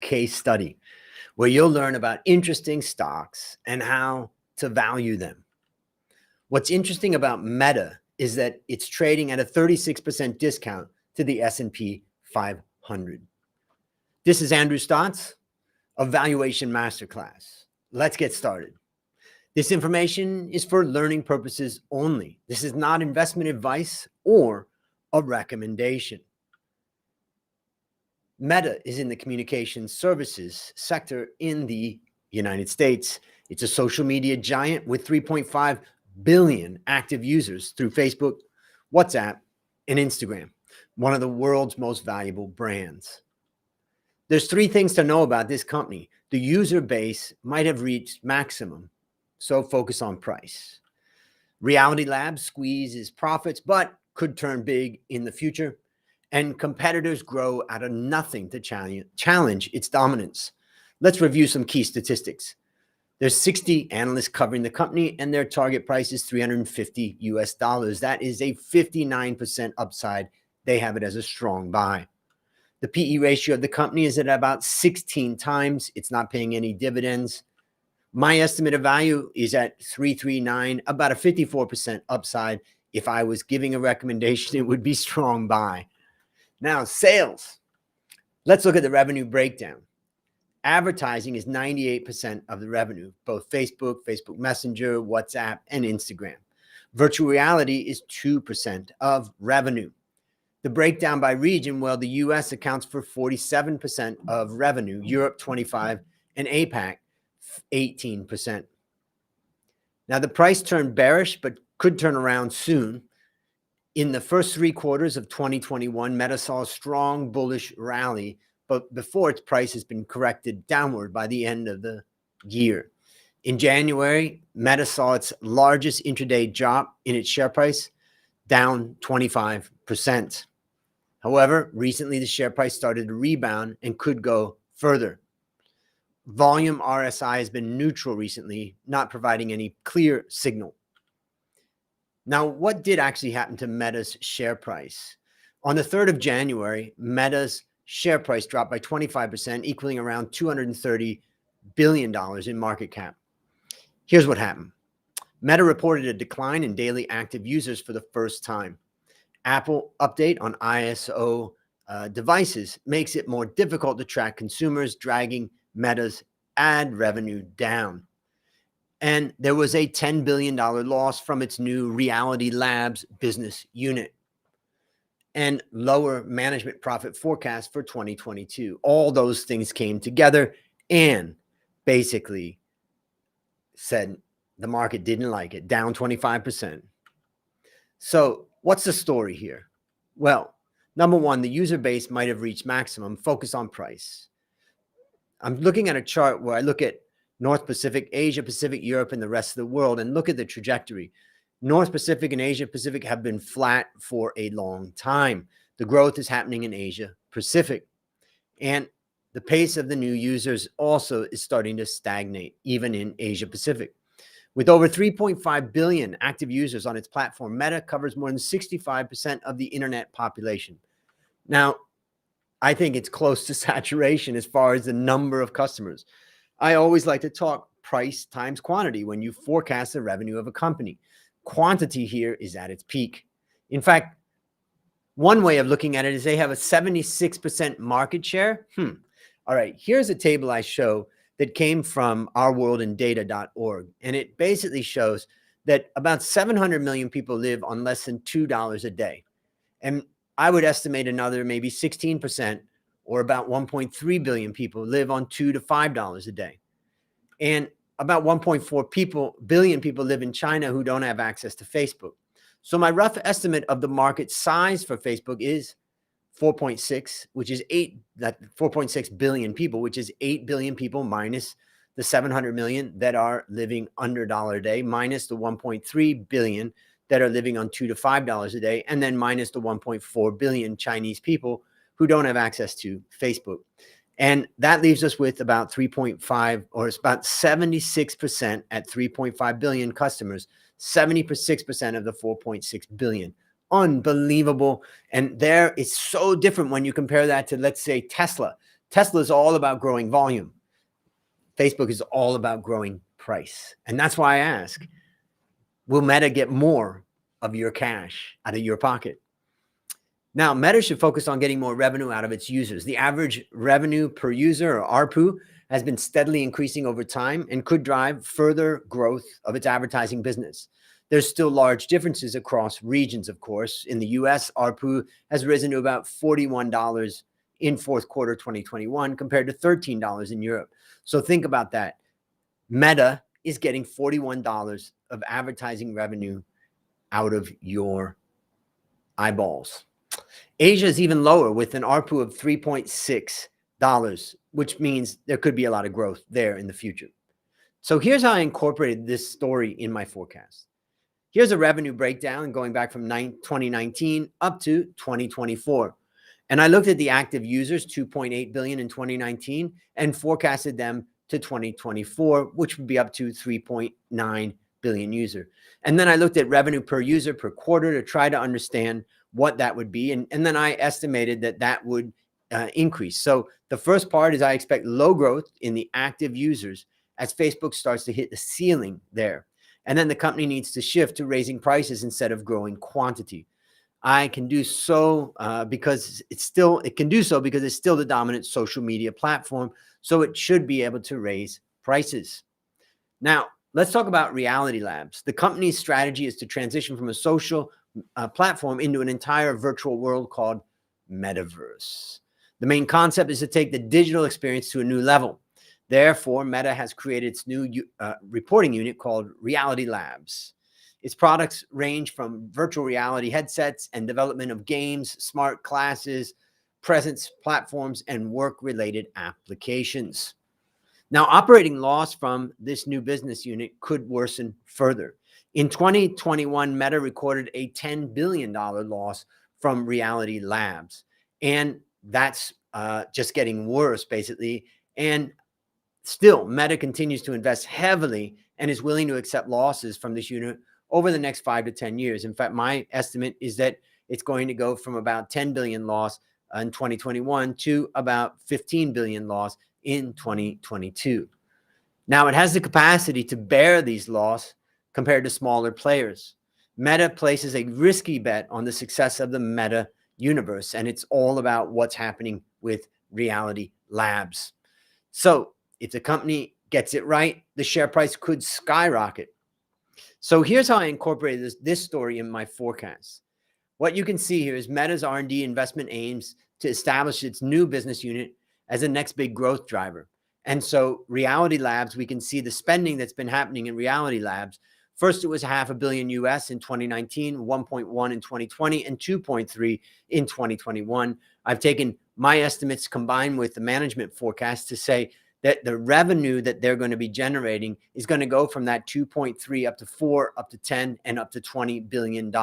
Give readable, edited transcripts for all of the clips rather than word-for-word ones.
case study where you'll learn about interesting stocks and how to value them. What's interesting about Meta is that it's trading at a 36% discount to the S&P 500. This is Andrew Stotz of Valuation Masterclass. Let's get started. This information is for learning purposes only. This is not investment advice or a recommendation. Meta is in the communications services sector in the United States. It's a social media giant with 3.5 billion active users through Facebook, WhatsApp, and Instagram, one of the world's most valuable brands. There's three things to know about this company. The user base might have reached maximum, so focus on price. Reality Labs squeezes profits, but could turn big in the future. And competitors grow out of nothing to challenge its dominance. Let's review some key statistics. There's 60 analysts covering the company, and their target price is $350 US. That is a 59% upside. They have it as a strong buy. The PE ratio of the company is at about 16 times. It's not paying any dividends. My estimate of value is at 339, about a 54% upside. If I was giving a recommendation, it would be strong buy. Now, sales. Let's look at the revenue breakdown. Advertising is 98% of the revenue, both Facebook, Facebook Messenger, WhatsApp, and Instagram. Virtual reality is 2% of revenue. The breakdown by region, well, the US accounts for 47% of revenue, Europe 25%, and APAC 18%. Now, the price turned bearish, but could turn around soon. In the first 3 quarters of 2021, Meta saw a strong bullish rally, but before its price has been corrected downward by the end of the year. In January, Meta saw its largest intraday drop in its share price, down 25%. However, recently the share price started to rebound and could go further. Volume RSI has been neutral recently, not providing any clear signal. Now, what did actually happen to Meta's share price? On the 3rd of January, Meta's share price dropped by 25%, equaling around $230 billion in market cap. Here's what happened. Meta reported a decline in daily active users for the first time. Apple update on ISO devices makes it more difficult to track consumers, dragging Meta's ad revenue down. And there was a $10 billion loss from its new Reality Labs business unit and lower management profit forecast for 2022. All those things came together and basically said the market didn't like it, down 25%. So what's the story here? Well, number one, the user base might have reached maximum. Focus on price. I'm looking at a chart where I look at North Pacific, Asia Pacific, Europe, and the rest of the world, and look at the trajectory. North Pacific and Asia Pacific have been flat for a long time. The growth is happening in Asia Pacific. And the pace of the new users also is starting to stagnate, even in Asia Pacific. With over 3.5 billion active users on its platform, Meta covers more than 65% of the internet population. Now, I think it's close to saturation as far as the number of customers. I always like to talk price times quantity when you forecast the revenue of a company. Quantity here is at its peak. In fact, one way of looking at it is they have a 76% market share. All right, here's a table I show that came from ourworldindata.org. And it basically shows that about 700 million people live on less than $2 a day. And I would estimate another maybe 16%, or about 1.3 billion people live on $2 to $5 a day. And about 1.4 billion people live in China who don't have access to Facebook. So my rough estimate of the market size for Facebook is 4.6, which is 4.6 billion people, which is 8 billion people minus the 700 million that are living under $1 a day, minus the 1.3 billion that are living on $2 to $5 a day, and then minus the 1.4 billion Chinese people who don't have access to Facebook. And that leaves us with about 3.5, or it's about 76% at 3.5 billion customers, 76% of the 4.6 billion. Unbelievable. And there it's so different when you compare that to, let's say, Tesla. Tesla is all about growing volume. Facebook is all about growing price. And that's why I ask, will Meta get more of your cash out of your pocket? Now, Meta should focus on getting more revenue out of its users. The average revenue per user, or ARPU, has been steadily increasing over time and could drive further growth of its advertising business. There's still large differences across regions, of course. In the US, ARPU has risen to about $41 in fourth quarter 2021 compared to $13 in Europe. So think about that. Meta is getting $41 of advertising revenue out of your eyeballs. Asia is even lower with an ARPU of $3.6, which means there could be a lot of growth there in the future. So here's how I incorporated this story in my forecast. Here's a revenue breakdown going back from 2019 up to 2024. And I looked at the active users, 2.8 billion in 2019, and forecasted them to 2024, which would be up to 3.9 billion user. And then I looked at revenue per user per quarter to try to understand what that would be. And then I estimated that would increase. So the first part is I expect low growth in the active users as Facebook starts to hit the ceiling there. And then the company needs to shift to raising prices instead of growing quantity. I can do so because it's still the dominant social media platform. So it should be able to raise prices. Now, let's talk about Reality Labs. The company's strategy is to transition from a social platform into an entire virtual world called Metaverse. The main concept is to take the digital experience to a new level. Therefore, Meta has created its new reporting unit called Reality Labs. Its products range from virtual reality headsets and development of games, smart glasses, presence platforms, and work-related applications. Now, operating loss from this new business unit could worsen further. In 2021, Meta recorded a $10 billion loss from Reality Labs. And that's just getting worse, basically. And still, Meta continues to invest heavily and is willing to accept losses from this unit over the next 5 to 10 years. In fact, my estimate is that it's going to go from about 10 billion loss in 2021 to about 15 billion loss in 2022. Now, it has the capacity to bear these losses compared to smaller players. Meta places a risky bet on the success of the Meta universe, and it's all about what's happening with Reality Labs. So if the company gets it right, the share price could skyrocket. So here's how I incorporated this story in my forecast. What you can see here is Meta's R&D investment aims to establish its new business unit as the next big growth driver. And so Reality Labs, we can see the spending that's been happening in Reality Labs. First, it was $500 million US in 2019, 1.1 in 2020, and 2.3 in 2021. I've taken my estimates combined with the management forecast to say that the revenue that they're going to be generating is going to go from that 2.3 up to 4, up to 10, and up to $20 billion.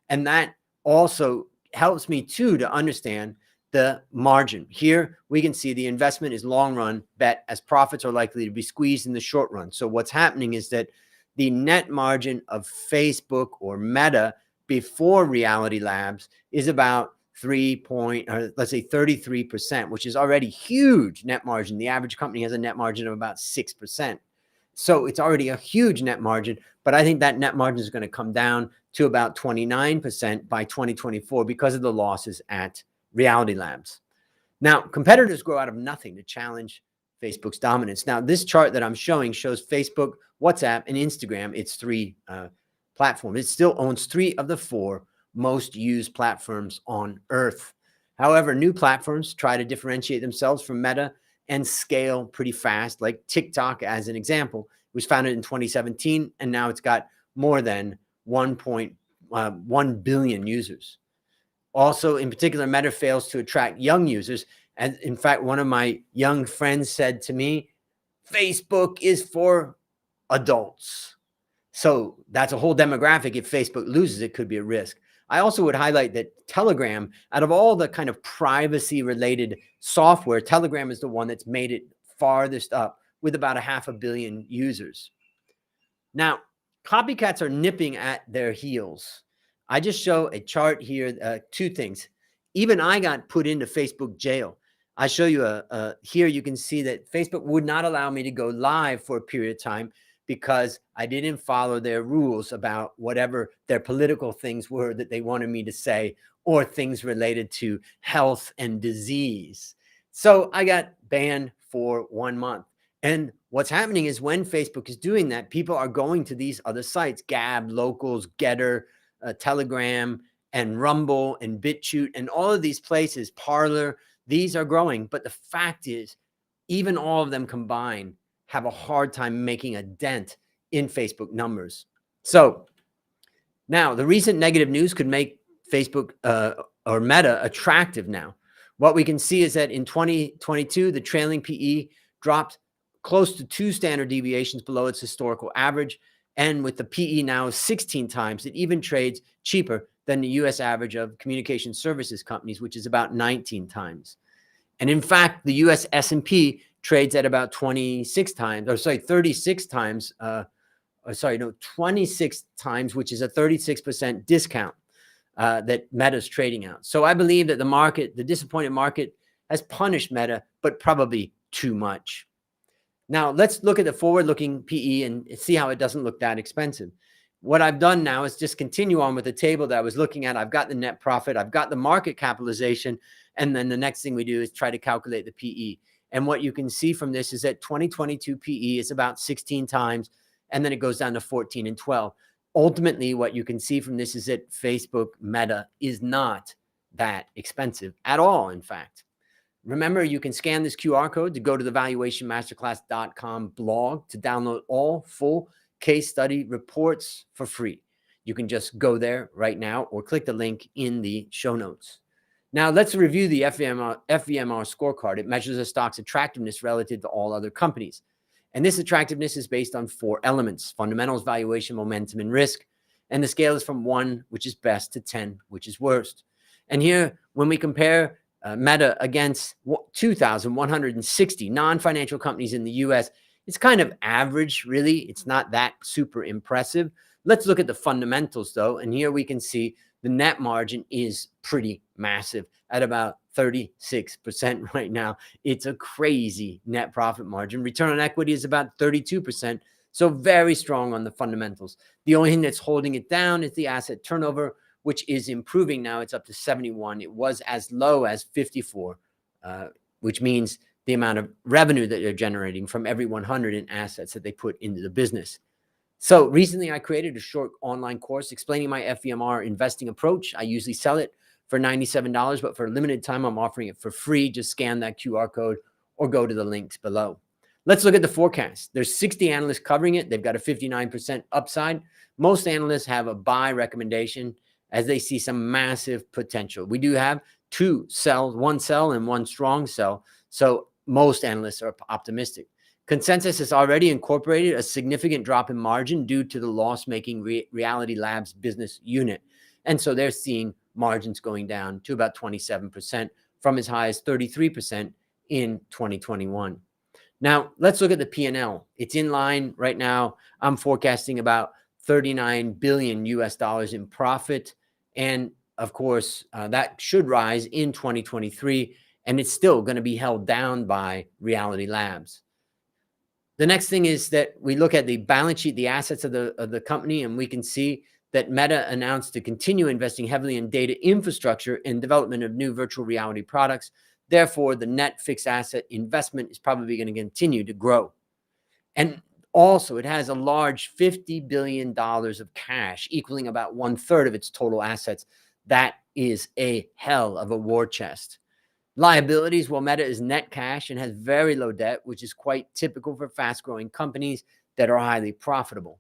And that also helps me too to understand the margin. Here we can see the investment is long run bet as profits are likely to be squeezed in the short run. So what's happening is that the net margin of Facebook or Meta before Reality Labs is about 33%, which is already huge net margin. The average company has a net margin of about 6%. So it's already a huge net margin, but I think that net margin is going to come down to about 29% by 2024 because of the losses at Reality Labs. Now, competitors grow out of nothing to challenge Facebook's dominance. Now, this chart that I'm showing shows Facebook, WhatsApp, and Instagram, its three platforms. It still owns 3 of the 4 most used platforms on Earth. However, new platforms try to differentiate themselves from Meta and scale pretty fast, like TikTok as an example. It was founded in 2017, and now it's got more than 1.1 billion users. Also, in particular, Meta fails to attract young users. And in fact, one of my young friends said to me, Facebook is for adults. So that's a whole demographic. If Facebook loses, it could be a risk. I also would highlight that Telegram, out of all the kind of privacy related software, Telegram is the one that's made it farthest up with about 500 million users. Now, copycats are nipping at their heels. I just show a chart here, 2 things. Even I got put into Facebook jail. I show you here you can see that Facebook would not allow me to go live for a period of time because I didn't follow their rules about whatever their political things were that they wanted me to say, or things related to health and disease. So I got banned for 1 month. And what's happening is when Facebook is doing that, people are going to these other sites, Gab, Locals, Getter, Telegram, and Rumble, and BitChute, and all of these places, Parler. These are growing, but the fact is, even all of them combined have a hard time making a dent in Facebook numbers. So now the recent negative news could make Facebook or Meta attractive now. What we can see is that in 2022, the trailing PE dropped close to 2 standard deviations below its historical average. And with the PE now 16 times, it even trades cheaper than the US average of communication services companies, which is about 19 times. And in fact, the US S&P trades at about 26 times, or sorry, 36 times, 26 times, which is a 36% discount that Meta's trading out. So I believe that the market, the disappointed market, has punished Meta, but probably too much. Now, let's look at the forward-looking PE and see how it doesn't look that expensive. What I've done now is just continue on with the table that I was looking at. I've got the net profit, I've got the market capitalization, and then the next thing we do is try to calculate the PE. And what you can see from this is that 2022 PE is about 16 times, and then it goes down to 14 and 12. Ultimately, what you can see from this is that Facebook Meta is not that expensive at all, in fact. Remember, you can scan this QR code to go to the valuationmasterclass.com blog to download all full case study reports for free. You can just go there right now or click the link in the show notes. Now, let's review the FVMR scorecard. It measures a stock's attractiveness relative to all other companies. And this attractiveness is based on 4 elements: fundamentals, valuation, momentum, and risk. And the scale is from 1, which is best, to 10, which is worst. And here, when we compare Meta against 2,160 non-financial companies in the US, it's kind of average, really. It's not that super impressive. Let's look at the fundamentals, though. And here we can see the net margin is pretty massive at about 36% right now. It's a crazy net profit margin. Return on equity is about 32%. So very strong on the fundamentals. The only thing that's holding it down is the asset turnover, which is improving now. It's up to 71. It was as low as 54, which means the amount of revenue that they're generating from every 100 in assets that they put into the business. So recently I created a short online course explaining my FVMR investing approach. I usually sell it for $97, but for a limited time, I'm offering it for free. Just scan that QR code or go to the links below. Let's look at the forecast. There's 60 analysts covering it. They've got a 59% upside. Most analysts have a buy recommendation as they see some massive potential. We do have 2 sells, 1 sell and 1 strong sell. So most analysts are optimistic. Consensus has already incorporated a significant drop in margin due to the loss-making Reality Labs business unit. And so they're seeing margins going down to about 27% from as high as 33% in 2021. Now, let's look at the P&L. It's in line right now. I'm forecasting about $39 billion US in profit. And of course, that should rise in 2023. And it's still going to be held down by Reality Labs. The next thing is that we look at the balance sheet, the assets of the company, and we can see that Meta announced to continue investing heavily in data infrastructure and development of new virtual reality products. Therefore, the net fixed asset investment is probably going to continue to grow. And also, it has a large $50 billion of cash, equaling about 1/3 of its total assets. That is a hell of a war chest. Liabilities, well, Meta is net cash and has very low debt, which is quite typical for fast-growing companies that are highly profitable.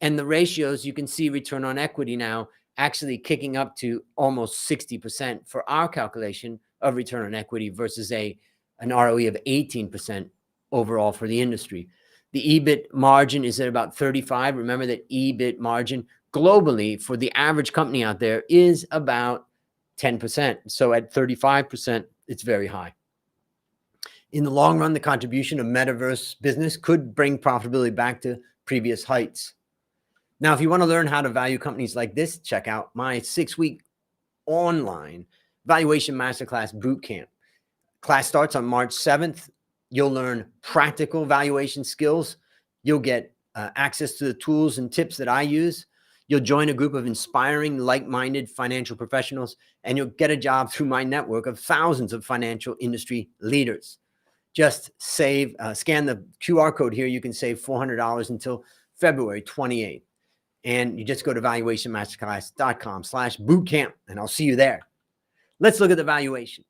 And the ratios, you can see return on equity now actually kicking up to almost 60% for our calculation of return on equity versus an ROE of 18% overall for the industry. The EBIT margin is at about 35. Remember that EBIT margin globally for the average company out there is about 10%. So at 35%, it's very high. In the long run, the contribution of metaverse business could bring profitability back to previous heights. Now, if you want to learn how to value companies like this, check out my 6-week online Valuation Masterclass Boot Camp. Class starts on March 7th. You'll learn practical valuation skills. You'll get access to the tools and tips that I use. You'll join a group of inspiring, like-minded financial professionals, and you'll get a job through my network of thousands of financial industry leaders. Just scan the QR code here. You can save $400 until February 28th. And you just go to valuationmasterclass.com/bootcamp, and I'll see you there. Let's look at the valuation.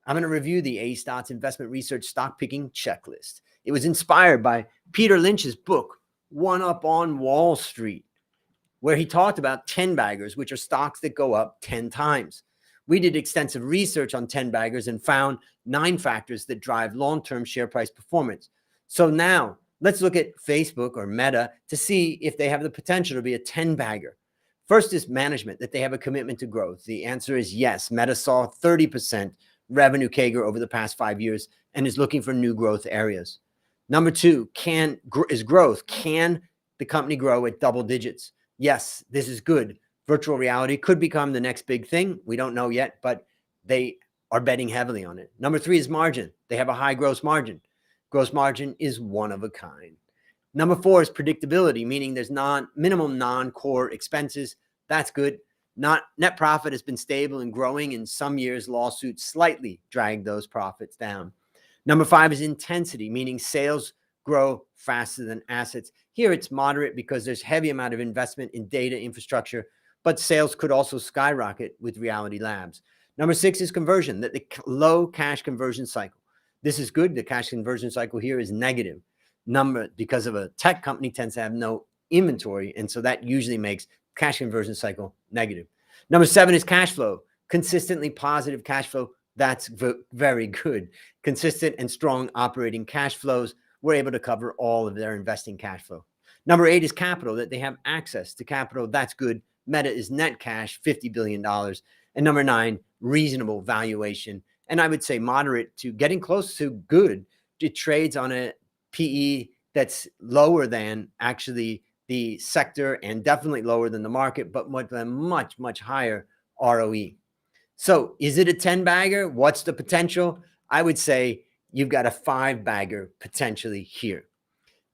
I'm going to review the A Stotts Investment Research Stock Picking Checklist. It was inspired by Peter Lynch's book, One Up on Wall Street, where he talked about 10 baggers, which are stocks that go up 10 times. We did extensive research on 10 baggers and found 9 factors that drive long-term share price performance. So now let's look at Facebook or Meta to see if they have the potential to be a 10 bagger. First is management, that they have a commitment to growth. The answer is yes. Meta saw 30% revenue CAGR over the past 5 years and is looking for new growth areas. Number 2 is growth. Can the company grow at double digits? Yes, this is good. Virtual reality could become the next big thing. We don't know yet, but they are betting heavily on it. Number 3 is margin. They have a high gross margin. Gross margin is one of a kind. Number 4 is predictability, meaning there's minimum non-core expenses. That's good. Net profit has been stable and growing. In some years, lawsuits slightly drag those profits down. Number 5 is intensity, meaning sales grow faster than assets. Here it's moderate because there's heavy amount of investment in data infrastructure, but sales could also skyrocket with Reality Labs. Number 6 is conversion, that the low cash conversion cycle. This is good. The cash conversion cycle here is negative. Because of a tech company tends to have no inventory, and so that usually makes cash conversion cycle negative. Number 7 is cash flow. Consistently positive cash flow. That's very good. Consistent and strong operating cash flows. We're able to cover all of their investing cash flow. Number 8 is capital, that they have access to capital. That's good. Meta is net cash, $50 billion. And number 9, reasonable valuation. And I would say moderate to getting close to good. It trades on a PE that's lower than actually the sector and definitely lower than the market, but with a much, much higher ROE. So is it a 10 bagger? What's the potential? I would say you've got a 5 bagger potentially here.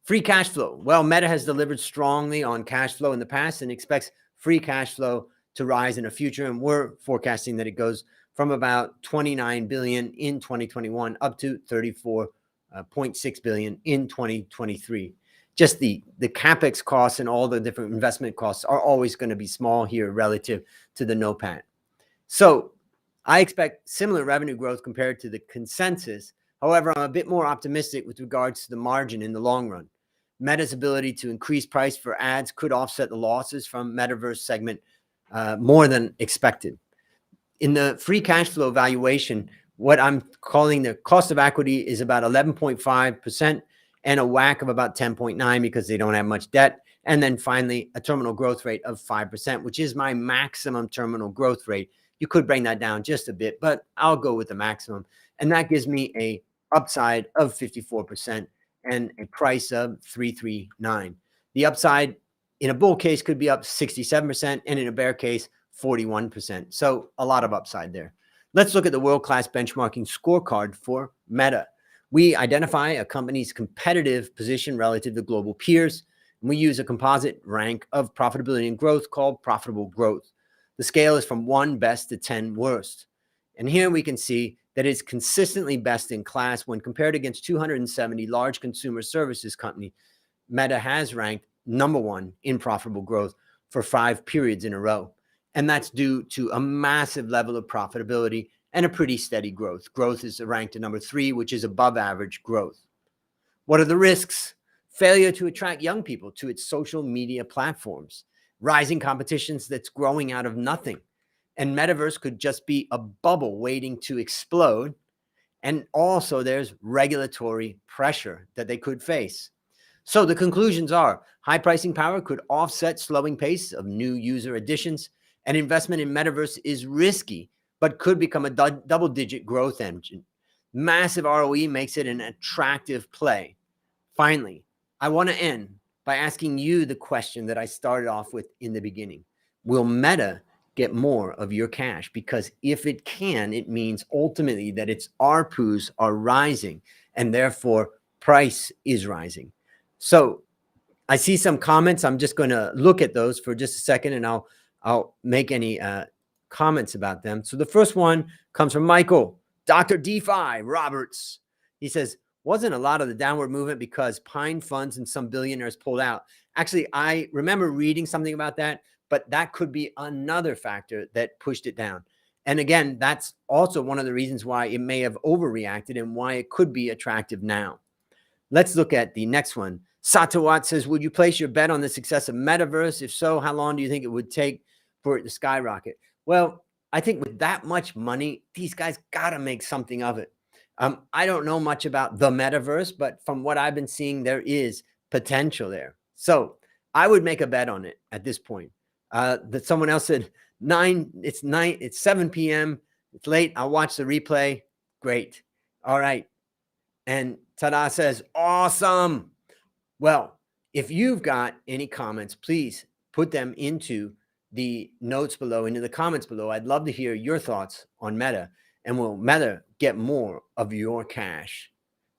Free cash flow. Well, Meta has delivered strongly on cash flow in the past and expects free cash flow to rise in the future. And we're forecasting that it goes from about $29 billion in 2021 up to $34.6 billion in 2023. Just the CapEx costs and all the different investment costs are always going to be small here relative to the NOPAT. So I expect similar revenue growth compared to the consensus. However, I'm a bit more optimistic with regards to the margin in the long run. Meta's ability to increase price for ads could offset the losses from Metaverse segment more than expected. In the free cash flow valuation, what I'm calling the cost of equity is about 11.5% and a WACC of about 10.9 because they don't have much debt. And then finally, a terminal growth rate of 5%, which is my maximum terminal growth rate. You could bring that down just a bit, but I'll go with the maximum. And that gives me a upside of 54% and a price of 339. The upside in a bull case could be up 67% and in a bear case, 41%. So a lot of upside there. Let's look at the world-class benchmarking scorecard for Meta. We identify a company's competitive position relative to global peers, and we use a composite rank of profitability and growth called profitable growth. The scale is from 1 best to 10 worst. And here we can see that it's consistently best in class when compared against 270 large consumer services companies. Meta has ranked number 1 in profitable growth for 5 periods in a row. And that's due to a massive level of profitability and a pretty steady growth. Growth is ranked at number 3, which is above average growth. What are the risks? Failure to attract young people to its social media platforms. Rising competitions that's growing out of nothing. And Metaverse could just be a bubble waiting to explode. And also there's regulatory pressure that they could face. So the conclusions are high pricing power could offset slowing pace of new user additions. And investment in Metaverse is risky, but could become a double-digit growth engine. Massive ROE makes it an attractive play. Finally, I want to end by asking you the question that I started off with in the beginning. Will Meta get more of your cash, because if it can, it means ultimately that its ARPUs are rising and therefore price is rising. So I see some comments. I'm just going to look at those for just a second, and I'll make any comments about them. So the first one comes from Michael, Dr. DeFi Roberts. He says, wasn't a lot of the downward movement because Pine funds and some billionaires pulled out? Actually, I remember reading something about that, but that could be another factor that pushed it down. And again, that's also one of the reasons why it may have overreacted and why it could be attractive now. Let's look at the next one. Satawat says, would you place your bet on the success of Metaverse? If so, how long do you think it would take for it to skyrocket? Well, I think with that much money, these guys got to make something of it. I don't know much about the Metaverse, but from what I've been seeing, there is potential there. So I would make a bet on it at this point. That someone else said it's 7 p.m. It's late. I'll watch the replay. Great. All right. And Tada says, awesome. Well, if you've got any comments, please put them into the notes below, into the comments below. I'd love to hear your thoughts on Meta, and will Meta get more of your cash?